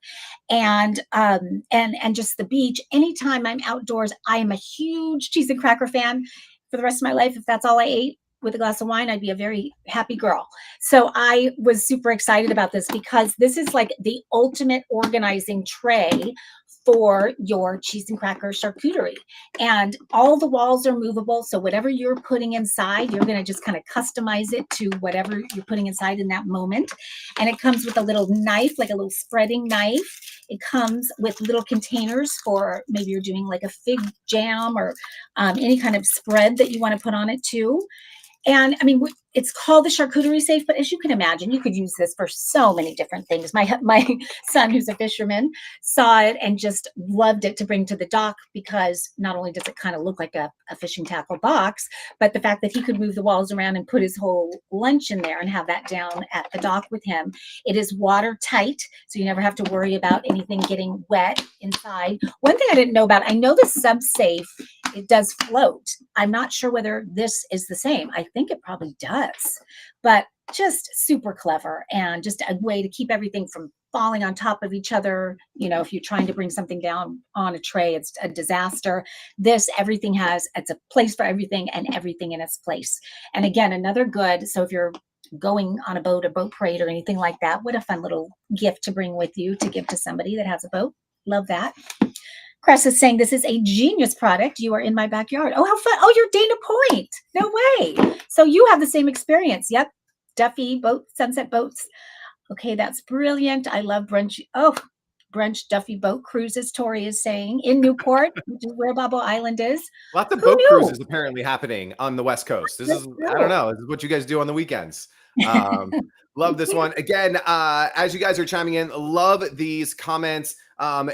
and just the beach. Anytime I'm outdoors, I am a huge cheese and cracker fan for the rest of my life. If that's all I ate with a glass of wine, I'd be a very happy girl. So I was super excited about this because this is like the ultimate organizing tray for your cheese and cracker charcuterie. And all the walls are movable. So whatever you're putting inside, you're going to just kind of customize it to whatever you're putting inside in that moment. And it comes with a little knife, like a little spreading knife. It comes with little containers for maybe you're doing like a fig jam or any kind of spread that you want to put on it too. And I mean, it's called the charcuterie safe, but as you can imagine, you could use this for so many different things. My son, who's a fisherman, saw it and just loved it to bring to the dock, because not only does it kind of look like a fishing tackle box, but the fact that he could move the walls around and put his whole lunch in there and have that down at the dock with him. It is watertight, so you never have to worry about anything getting wet inside. One thing I didn't know about, I know the SubSafe, it does float. I'm not sure whether this is the same. I think it probably does, but just super clever and just a way to keep everything from falling on top of each other. If you're trying to bring something down on a tray, it's a disaster. It's a place for everything and everything in its place. And again, another good, so if you're going on a boat parade or anything like that, what a fun little gift to bring with you to give to somebody that has a boat. Love that. Cress is saying, this is a genius product. You are in my backyard. Oh, how fun. Oh, you're Dana Point. No way. So you have the same experience. Yep. Duffy boat, sunset boats. Okay, that's brilliant. I love brunch. Oh, brunch Duffy boat cruises, Tori is saying, in Newport, which is where Bubble Island is. Lots of Who boat knew? cruises apparently happening on the West Coast. This That's is, I don't true. know, this is what you guys do on the weekends. Um, love this one. Again, as you guys are chiming in, love these comments.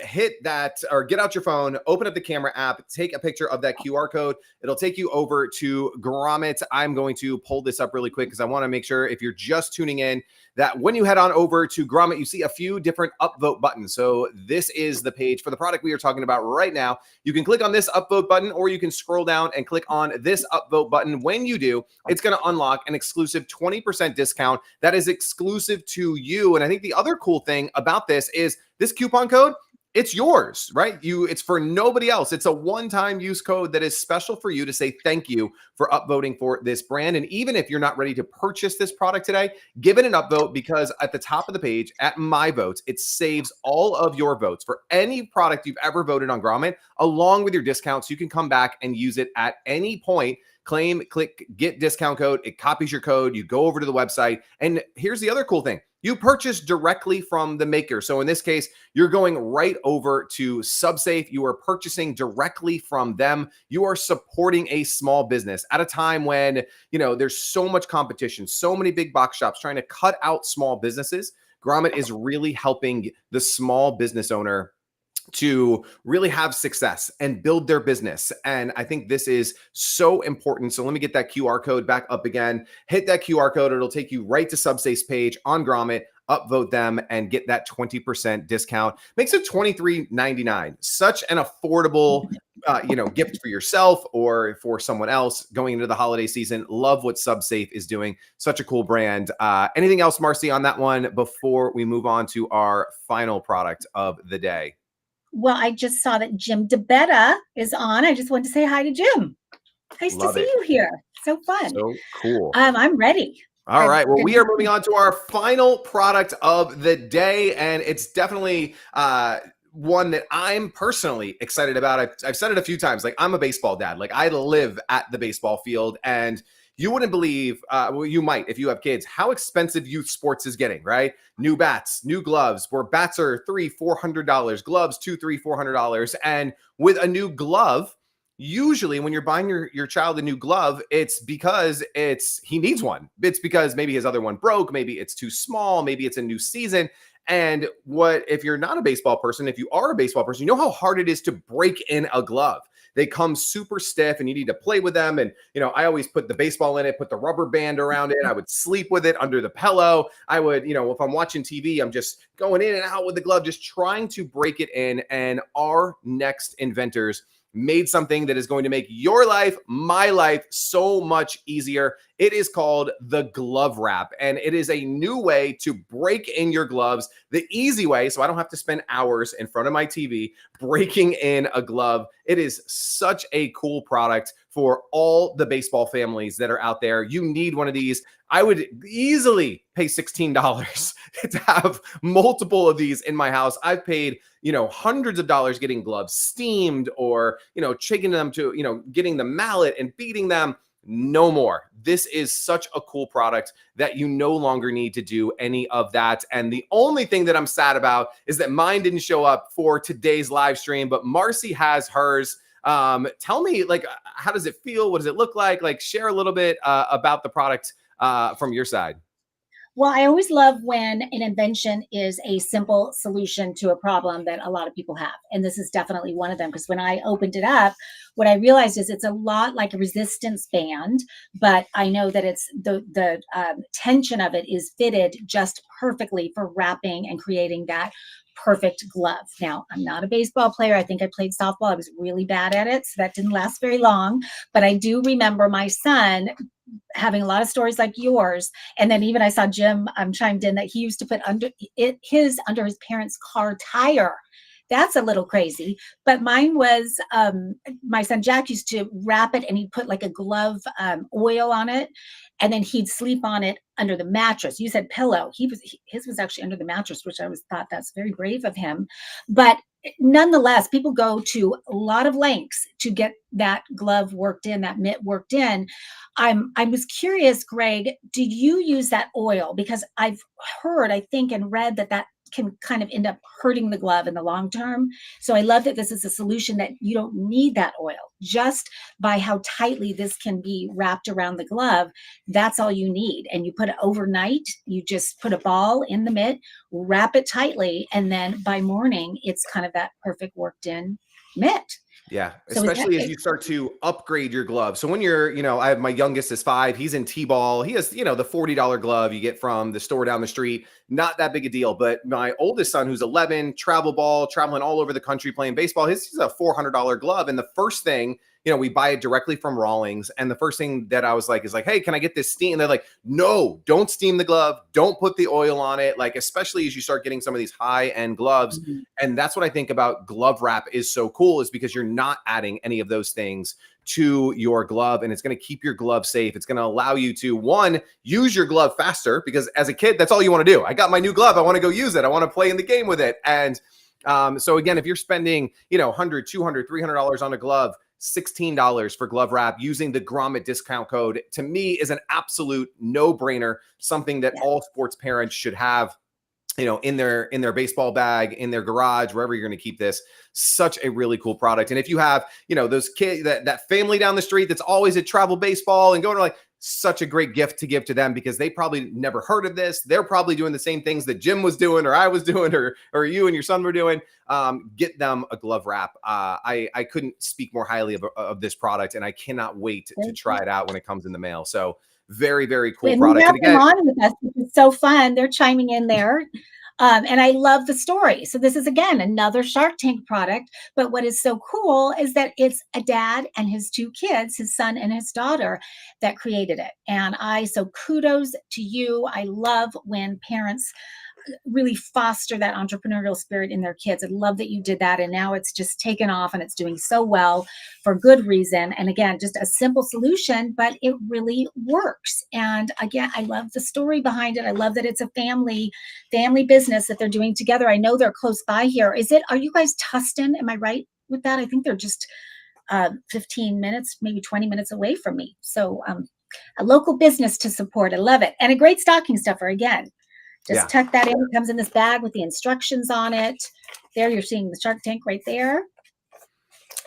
Hit that or get out your phone, open up the camera app, take a picture of that QR code. It'll take you over to Grommet. I'm going to pull this up really quick because I want to make sure if you're just tuning in that when you head on over to Grommet, you see a few different upvote buttons. So this is the page for the product we are talking about right now. You can click on this upvote button, or you can scroll down and click on this upvote button. When you do, it's going to unlock an exclusive 20% discount that is exclusive to you. And I think the other cool thing about this is this coupon code, it's yours, right? It's for nobody else. It's a one-time use code that is special for you to say thank you for upvoting for this brand. And even if you're not ready to purchase this product today, give it an upvote, because at the top of the page at My Votes, it saves all of your votes for any product you've ever voted on Grommet, along with your discounts. You can come back and use it at any point. Claim, click, get discount code. It copies your code. You go over to the website. And here's the other cool thing. You purchase directly from the maker. So in this case, you're going right over to SubSafe. You are purchasing directly from them. You are supporting a small business at a time when, there's so much competition, so many big box shops trying to cut out small businesses. Grommet is really helping the small business owner to really have success and build their business. And I think this is so important. So let me get that QR code back up again. Hit that QR code. It'll take you right to Subsafe's page on Grommet. Upvote them and get that 20% discount. Makes it $23.99. Such an affordable gift for yourself or for someone else going into the holiday season. Love what SubSafe is doing. Such a cool brand. Anything else, Marcy, on that one before we move on to our final product of the day? Well, I just saw that Jim DeBetta is on. I just wanted to say hi to Jim. Nice to Love see it. you here. So fun. So cool. I'm ready. All right. Well, we are moving on to our final product of the day, and it's definitely one that I'm personally excited about. I've said it a few times. Like, I'm a baseball dad. Like, I live at the baseball field, and you wouldn't believe, well, you might if you have kids, how expensive youth sports is getting, right? New bats, new gloves, where bats are $300-400, gloves $200-400. And with a new glove, usually when you're buying your child a new glove, it's because he needs one. It's because maybe his other one broke, maybe it's too small, maybe it's a new season. And if you're not a baseball person, if you are a baseball person, you know how hard it is to break in a glove. They come super stiff and you need to play with them. And, I always put the baseball in it, put the rubber band around it. I would sleep with it under the pillow. I would, if I'm watching TV, I'm just going in and out with the glove, just trying to break it in. And our next inventors made something that is going to make your life, my life, so much easier. It is called the glove wrap, and it is a new way to break in your gloves the easy way, so I don't have to spend hours in front of my TV breaking in a glove. It is such a cool product for all the baseball families that are out there. You need one of these. I would easily pay $16 to have multiple of these in my house. I've paid, hundreds of dollars getting gloves steamed or, taking them to, getting the mallet and beating them. No more. This is such a cool product that you no longer need to do any of that. And the only thing that I'm sad about is that mine didn't show up for today's live stream, but Marcy has hers. Tell me, how does it feel? What does it look like? Share a little bit about the product from your side. Well, I always love when an invention is a simple solution to a problem that a lot of people have. And this is definitely one of them, because when I opened it up, what I realized is it's a lot like a resistance band, but I know that it's the tension of it is fitted just perfectly for wrapping and creating that perfect glove. Now, I'm not a baseball player. I think I played softball. I was really bad at it, so that didn't last very long. But I do remember my son having a lot of stories like yours. And then even I saw Jim chimed in that he used to put under his parents' car tire. That's a little crazy. But mine was, my son Jack used to wrap it and he'd put like a glove oil on it. And then he'd sleep on it under the mattress. You said pillow. His was actually under the mattress, which I thought that's very brave of him. But nonetheless, people go to a lot of lengths to get that glove worked in, that mitt worked in. I was curious, Greg, did you use that oil? Because I've heard, I think, and read that that can kind of end up hurting the glove in the long term. So I love that this is a solution that you don't need that oil. Just by how tightly this can be wrapped around the glove, that's all you need. And you put it overnight, you just put a ball in the mitt, wrap it tightly, and then by morning, it's kind of that perfect worked in mitt. Yeah, So is that especially as you start to upgrade your glove. So when you're, I have my youngest is 5, he's in T-ball. He has, the $40 glove you get from the store down the street. Not that big a deal. But my oldest son, who's 11, travel ball, traveling all over the country playing baseball, his is a $400 glove. And the first thing, we buy it directly from Rawlings. And the first thing that I was like, is like, hey, can I get this steam? And they're like, no, don't steam the glove. Don't put the oil on it. Like, especially as you start getting some of these high end gloves. Mhm. And that's what I think about glove wrap is so cool, is because you're not adding any of those things to your glove, and it's going to keep your glove safe. It's going to allow you to, one, use your glove faster, because as a kid, that's all you want to do. I got my new glove. I want to go use it. I want to play in the game with it. And so again, if you're spending, $100, $200, $300 on a glove, $16 for glove wrap using the Grommet discount code, to me is an absolute no-brainer, something that all sports parents should have, in their baseball bag, in their garage, wherever you're going to keep this. Such a really cool product. And if you have, those kids, that family down the street that's always at travel baseball and going to, like, such a great gift to give to them, because they probably never heard of this. They're probably doing the same things that Jim was doing, or I was doing, or you and your son were doing. Get them a glove wrap. I couldn't speak more highly of this product, and I cannot wait to try it out when it comes in the mail. So very, very cool product. And again, on with us, which is so fun. They're chiming in there. And I love the story. So this is, again, another Shark Tank product. But what is so cool is that it's a dad and his 2 kids, his son and his daughter, that created it. And so kudos to you. I love when parents really foster that entrepreneurial spirit in their kids. I love that you did that. And now it's just taken off and it's doing so well for good reason. And again, just a simple solution, but it really works. And again, I love the story behind it. I love that it's a family business that they're doing together. I know they're close by here. Are you guys Tustin? Am I right with that? I think they're just 15 minutes, maybe 20 minutes away from me. So a local business to support. I love it. And a great stocking stuffer again. Just tuck that in. It comes in this bag with the instructions on it. There, you're seeing the Shark Tank right there.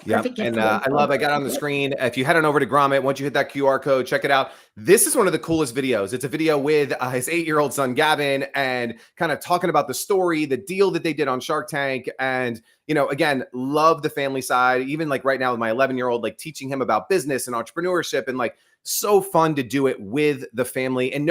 Yeah, and I got on the screen. If you head on over to Grommet, once you hit that QR code, check it out. This is one of the coolest videos. It's a video with his 8-year-old son, Gavin, and kind of talking about the story, the deal that they did on Shark Tank. And, again, love the family side. Even like right now with my 11-year-old, like teaching him about business and entrepreneurship, and like so fun to do it with the family. And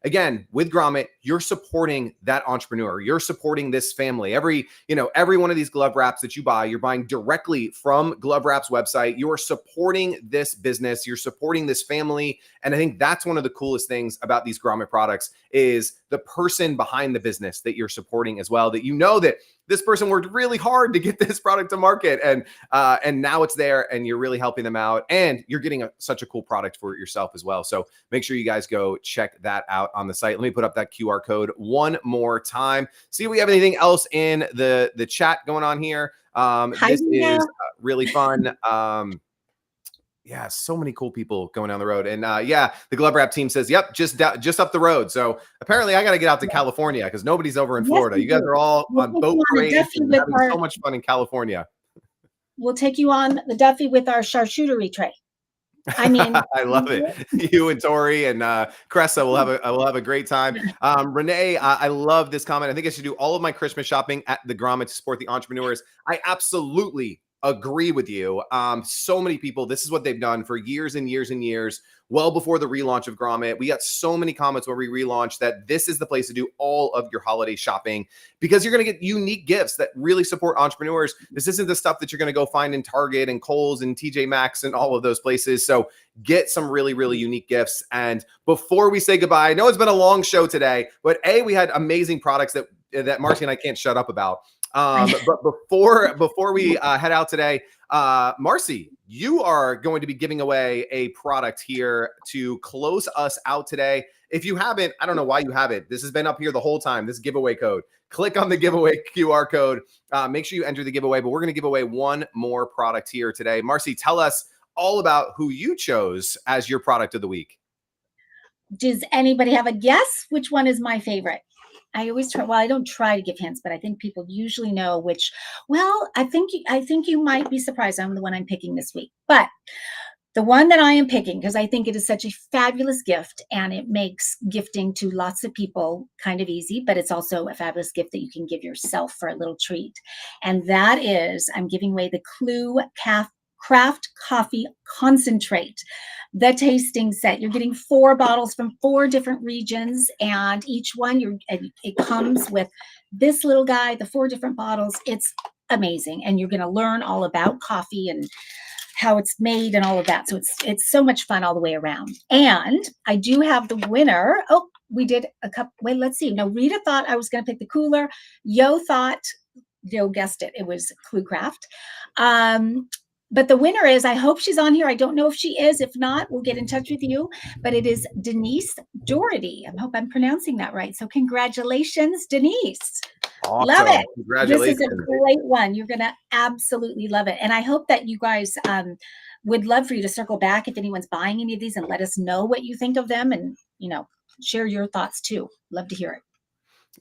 again, with Grommet, you're supporting that entrepreneur. You're supporting this family. Every one of these glove wraps that you buy, you're buying directly from Glove Wrap's website. You're supporting this business. You're supporting this family. And I think that's one of the coolest things about these Grommet products is the person behind the business that you're supporting as well, that that this person worked really hard to get this product to market, and now it's there, and you're really helping them out, and you're getting such a cool product for yourself as well. So make sure you guys go check that out on the site. Let me put up that QR code one more time. See if we have anything else in the chat going on here. This is really fun. Yeah, so many cool people going down the road. And the Glove Wrap team says, yep, just up the road. So apparently I got to get out to California, because nobody's over in Florida. You guys are all on boat parades and having so much fun in California. We'll take you on the Duffy with our charcuterie tray. I mean, I love it. You and Tori and Cressa will have a great time. Renee, I love this comment. I think I should do all of my Christmas shopping at the Grommet to support the entrepreneurs. I absolutely agree with you. So many people, this is what they've done for years and years and years, well before the relaunch of Grommet. We got so many comments when we relaunched that this is the place to do all of your holiday shopping, because you're going to get unique gifts that really support entrepreneurs. This isn't the stuff that you're going to go find in Target and Kohl's and TJ Maxx and all of those places. So get some really, really unique gifts. And before we say goodbye, I know it's been a long show today, but we had amazing products that Marcy and I can't shut up about. But before we head out today, Marcy, you are going to be giving away a product here to close us out today. If you haven't, I don't know why you haven't. This has been up here the whole time. This giveaway code. Click on the giveaway QR code. Make sure you enter the giveaway, but we're going to give away one more product here today. Marcy, tell us all about who you chose as your product of the week. Does anybody have a guess which one is my favorite? I always try. Well, I don't try to give hints, but I think people usually know which. Well, I think you might be surprised. I'm the one I'm picking this week, but the one that I am picking, because I think it is such a fabulous gift and it makes gifting to lots of people kind of easy, but it's also a fabulous gift that you can give yourself for a little treat. And that is, I'm giving away the Clue Craft Coffee Concentrate, the tasting set. You're getting 4 bottles from 4 different regions, and each one it comes with this little guy, the 4 different bottles. It's amazing, and you're going to learn all about coffee and how it's made and all of that. So it's so much fun all the way around. And I do have the winner. Oh, we did a couple. Wait, let's see. No, Rita thought I was going to pick the cooler. Yo guessed it. It was Clue Craft. But the winner is, I hope she's on here. I don't know if she is. If not, we'll get in touch with you. But it is Denise Doherty. I hope I'm pronouncing that right. So congratulations, Denise. Awesome. Love it. Congratulations. This is a great one. You're going to absolutely love it. And I hope that you guys would love for you to circle back if anyone's buying any of these and let us know what you think of them, and, share your thoughts too. Love to hear it.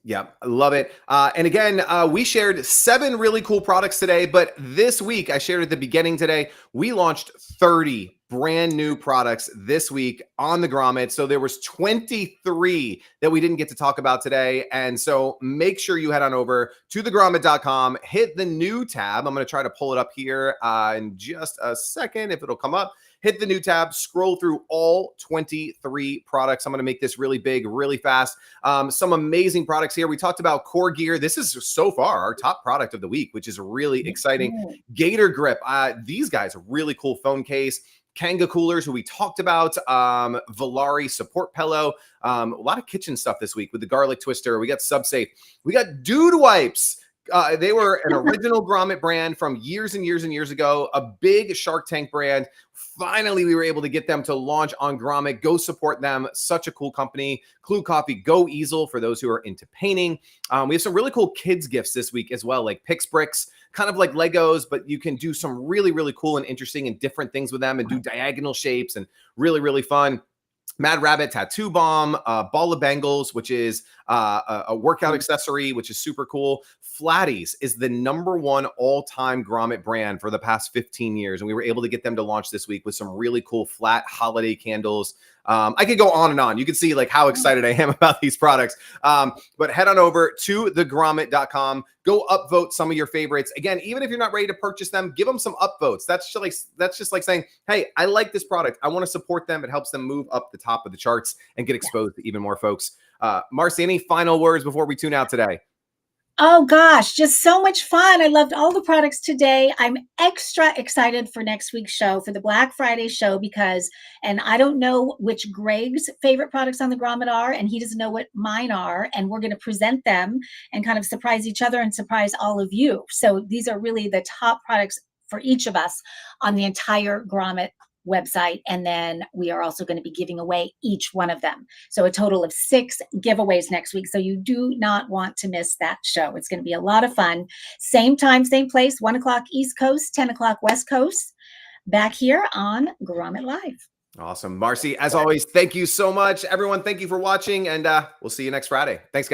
Yeah, I love it. And again, we shared 7 really cool products today, but this week, I shared at the beginning today, we launched 30 brand new products this week on the Grommet. So there was 23 that we didn't get to talk about today. And so make sure you head on over to thegrommet.com, hit the new tab. I'm going to try to pull it up here in just a second if it'll come up. Hit the new tab, scroll through all 23 products. I'm going to make this really big, really fast. Some amazing products here. We talked about Core Gear. This is so far our top product of the week, which is really exciting. Gator Grip. These guys, a really cool phone case. Kanga coolers, who we talked about, Volari support pillow, a lot of kitchen stuff this week with the garlic twister. We got SubSafe. We got Dude Wipes. They were an original Grommet brand from years and years and years ago, a big Shark Tank brand. Finally, we were able to get them to launch on Grommet. Go support them. Such a cool company. Clue Coffee Go Easel for those who are into painting. We have some really cool kids gifts this week as well, like Pix Bricks, kind of like Legos, but you can do some really, really cool and interesting and different things with them and do diagonal shapes and really, really fun. Mad Rabbit Tattoo Bomb, Ball of Bangles, which is a workout accessory, which is super cool. Flatties is the #1 all-time Grommet brand for the past 15 years. And we were able to get them to launch this week with some really cool flat holiday candles. I could go on and on. You can see like how excited I am about these products. But head on over to thegrommet.com. Go upvote some of your favorites. Again, even if you're not ready to purchase them, give them some upvotes. That's just like saying, hey, I like this product. I want to support them. It helps them move up the top of the charts and get exposed to even more folks. Marcy, any final words before we tune out today? Oh gosh, just so much fun. I loved all the products today. I'm extra excited for next week's show, for the Black Friday show, because, and I don't know which Greg's favorite products on the Grommet are, and he doesn't know what mine are, and we're going to present them and kind of surprise each other and surprise all of you. So these are really the top products for each of us on the entire Grommet website, and then we are also going to be giving away each one of them, so a total of 6 giveaways next week. So you do not want to miss that show. It's going to be a lot of fun. Same time, same place, 1 o'clock East Coast, 10 o'clock West Coast, back here on Grommet Live. Awesome. Marcy, as always, thank you so much. Everyone, thank you for watching, and we'll see you next Friday. Thanks, guys.